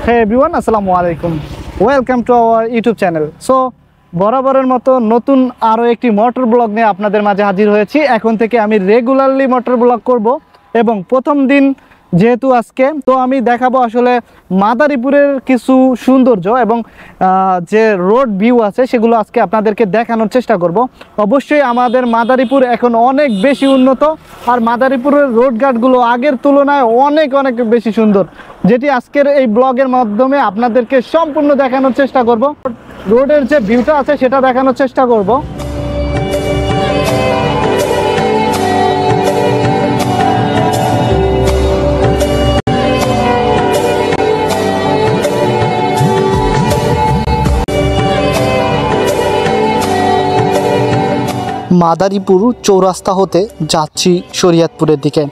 Hey everyone, আসসালামু আলাইকুম। Welcome to our YouTube channel. So বরাবরের মতো নতুন আরও একটি মোটর ব্লগ নিয়ে আপনাদের মাঝে হাজির হয়েছি। এখন থেকে আমি রেগুলারলি মোটর ব্লগ করব এবং প্রথম দিন যেহেতু আজকে, তো আমি দেখাবো আসলে মাদারীপুরের কিছু সৌন্দর্য এবং যে রোড ভিউ আছে সেগুলো আজকে আপনাদেরকে দেখানোর চেষ্টা করব। অবশ্যই আমাদের মাদারীপুর এখন অনেক বেশি উন্নত, আর মাদারীপুরের রোডঘাটগুলো আগের তুলনায় অনেক অনেক বেশি সুন্দর, যেটি আজকের এই ব্লগের মাধ্যমে আপনাদেরকে সম্পূর্ণ দেখানোর চেষ্টা করব। রোডের যে ভিউটা আছে সেটা দেখানোর চেষ্টা করব। মাদারীপুর চৌরাস্তা হতে যাচ্ছি শরীয়তপুরের দিকে।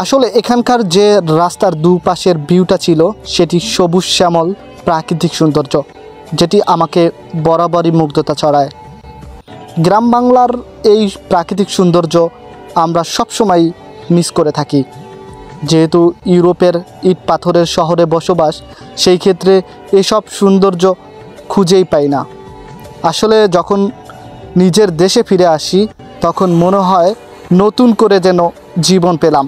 আসলে এখানকার যে রাস্তার দুপাশের ভিউটা ছিল সেটি সবুজ শ্যামল প্রাকৃতিক সৌন্দর্য, যেটি আমাকে বরাবরই মুগ্ধতা ছড়ায়। গ্রাম বাংলার এই প্রাকৃতিক সৌন্দর্য আমরা সবসময় মিস করে থাকি, যেহেতু ইউরোপের ইট পাথরের শহরে বসবাস, সেই ক্ষেত্রে এসব সৌন্দর্য খুঁজেই পাই না। আসলে যখন নিজের দেশে ফিরে আসি তখন মনে হয় নতুন করে যেন জীবন পেলাম।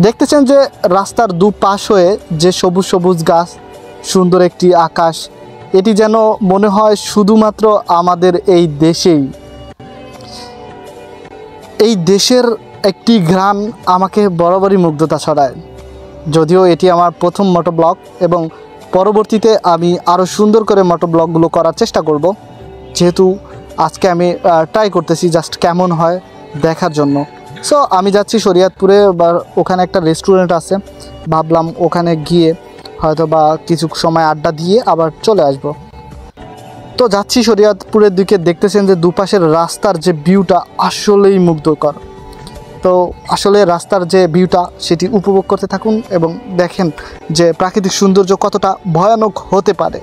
দেখতেছেন যে রাস্তার দুপাশ হয়ে যে সবুজ সবুজ গাছ, সুন্দর একটি আকাশ, এটি যেন মনে হয় শুধুমাত্র আমাদের এই দেশেই। এই দেশের একটি ঘ্রাণ আমাকে বরাবরই মুগ্ধতা ছড়ায়। যদিও এটি আমার প্রথম মোটো ব্লগ এবং পরবর্তীতে আমি আরও সুন্দর করে মোটো ব্লগগুলো করার চেষ্টা করব, যেহেতু আজকে আমি ট্রাই করতেছি জাস্ট কেমন হয় দেখার জন্য। সো আমি যাচ্ছি শরীয়তপুরে, বা ওখানে একটা রেস্টুরেন্ট আছে, ভাবলাম ওখানে গিয়ে হয়তো বা কিছু সময় আড্ডা দিয়ে আবার চলে আসব। তো যাচ্ছি শরীয়তপুরের দিকে। দেখতেছেন যে দুপাশের রাস্তার যে ভিউটা আসলেই মুগ্ধকর। তো আসলে রাস্তার যে ভিউটা সেটি উপভোগ করতে থাকুন এবং দেখেন যে প্রাকৃতিক সৌন্দর্য কতটা ভয়ানক হতে পারে।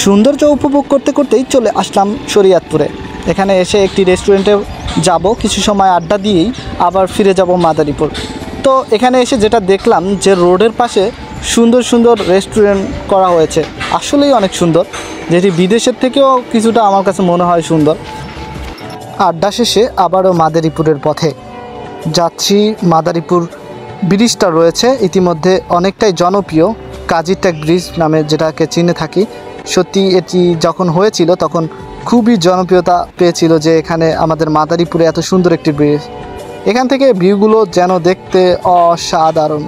সৌন্দর্য উপভোগ করতে করতেই চলে আসলাম শরীয়তপুরে। এখানে এসে একটি রেস্টুরেন্টে যাব, কিছু সময় আড্ডা দিয়েই আবার ফিরে যাব মাদারীপুর। তো এখানে এসে যেটা দেখলাম যে রোডের পাশে সুন্দর সুন্দর রেস্টুরেন্ট করা হয়েছে, আসলেই অনেক সুন্দর, যেটি বিদেশের থেকেও কিছুটা আমার কাছে মনে হয় সুন্দর। আড্ডা শেষে আবারও মাদারীপুরের পথে যাচ্ছি। মাদারীপুর ব্রিজটা রয়েছে ইতিমধ্যে অনেকটাই জনপ্রিয়, কাজীরটেক ব্রিজ নামে যেটাকে চিনে থাকি। সত্যি এটি যখন হয়েছিল তখন খুবই জনপ্রিয়তা পেয়েছিল যে এখানে আমাদের মাদারীপুরে এত সুন্দর একটি ব্রিজ। এখান থেকে ভিউগুলো যেন দেখতে অসাধারণ।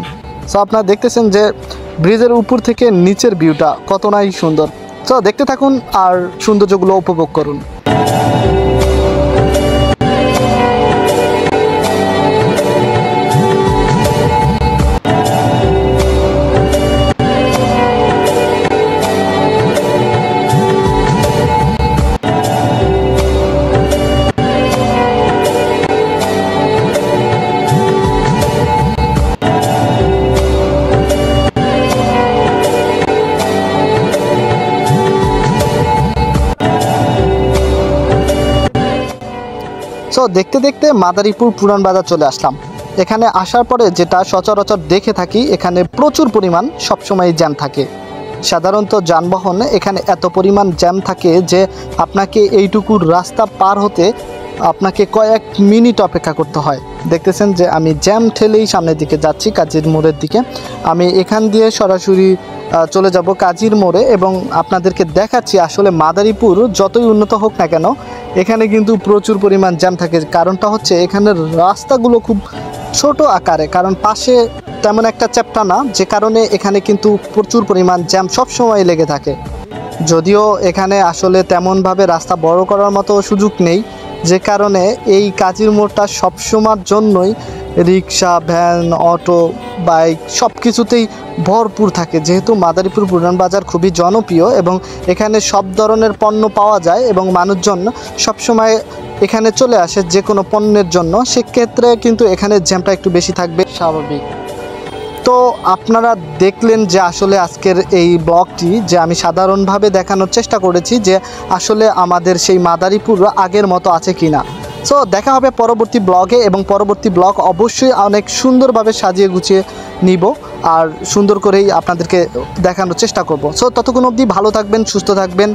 সো আপনারা দেখতেছেন যে ব্রিজের উপর থেকে নিচের ভিউটা কতটাই সুন্দর। সো দেখতে থাকুন আর সৌন্দর্যগুলো উপভোগ করুন। সো দেখতে দেখতে মাদারীপুর পুরান বাজার চলে আসলাম। এখানে আসার পরে যেটা সচরাচর দেখে থাকি, এখানে প্রচুর পরিমাণ সবসময় জ্যাম থাকে। সাধারণত যানবাহন এখানে এত পরিমাণ জ্যাম থাকে যে আপনাকে এইটুকু রাস্তা পার হতে আপনাকে কয়েক মিনিট অপেক্ষা করতে হয়। দেখতেছেন যে আমি জ্যাম ঠেলেই সামনের দিকে যাচ্ছি, কাজীর মোড়ের দিকে। আমি এখান দিয়ে সরাসরি চলে যাব কাজীর মোড়ে এবং আপনাদেরকে দেখাচ্ছি আসলে মাদারীপুর যতই উন্নত হোক না কেন এখানে কিন্তু প্রচুর পরিমাণ জ্যাম থাকে। কারণটা হচ্ছে এখানের রাস্তাগুলো খুব ছোট আকারে, কারণ পাশে তেমন একটা চ্যাপ্টা না, যে কারণে এখানে কিন্তু প্রচুর পরিমাণ জ্যাম সবসময় লেগে থাকে। যদিও এখানে আসলে তেমনভাবে রাস্তা বড় করার মতো সুযোগ নেই, যে কারণে এই কাজীর মোড়টা সবসময়ের জন্যই রিক্সা, ভ্যান, অটো, বাইক সব কিছুতেই ভরপুর থাকে। যেহেতু মাদারীপুর পুরান বাজার খুবই জনপ্রিয় এবং এখানে সব ধরনের পণ্য পাওয়া যায় এবং মানুষজন সবসময় এখানে চলে আসে যে কোনো পণ্যের জন্য, সেক্ষেত্রে কিন্তু এখানে জ্যামটা একটু বেশি থাকবে, স্বাভাবিক। তো আপনারা দেখলেন যে আসলে আজকের এই ব্লগটি যে আমি সাধারণভাবে দেখানোর চেষ্টা করেছি যে আসলে আমাদের সেই মাদারীপুর আগের মতো আছে কি না। সো দেখা হবে পরবর্তী ব্লগে, এবং পরবর্তী ব্লগ অবশ্যই অনেক সুন্দরভাবে সাজিয়ে গুছিয়ে নিব আর সুন্দর করেই আপনাদেরকে দেখানোর চেষ্টা করব। সো ততক্ষণ অবধি ভালো থাকবেন, সুস্থ থাকবেন।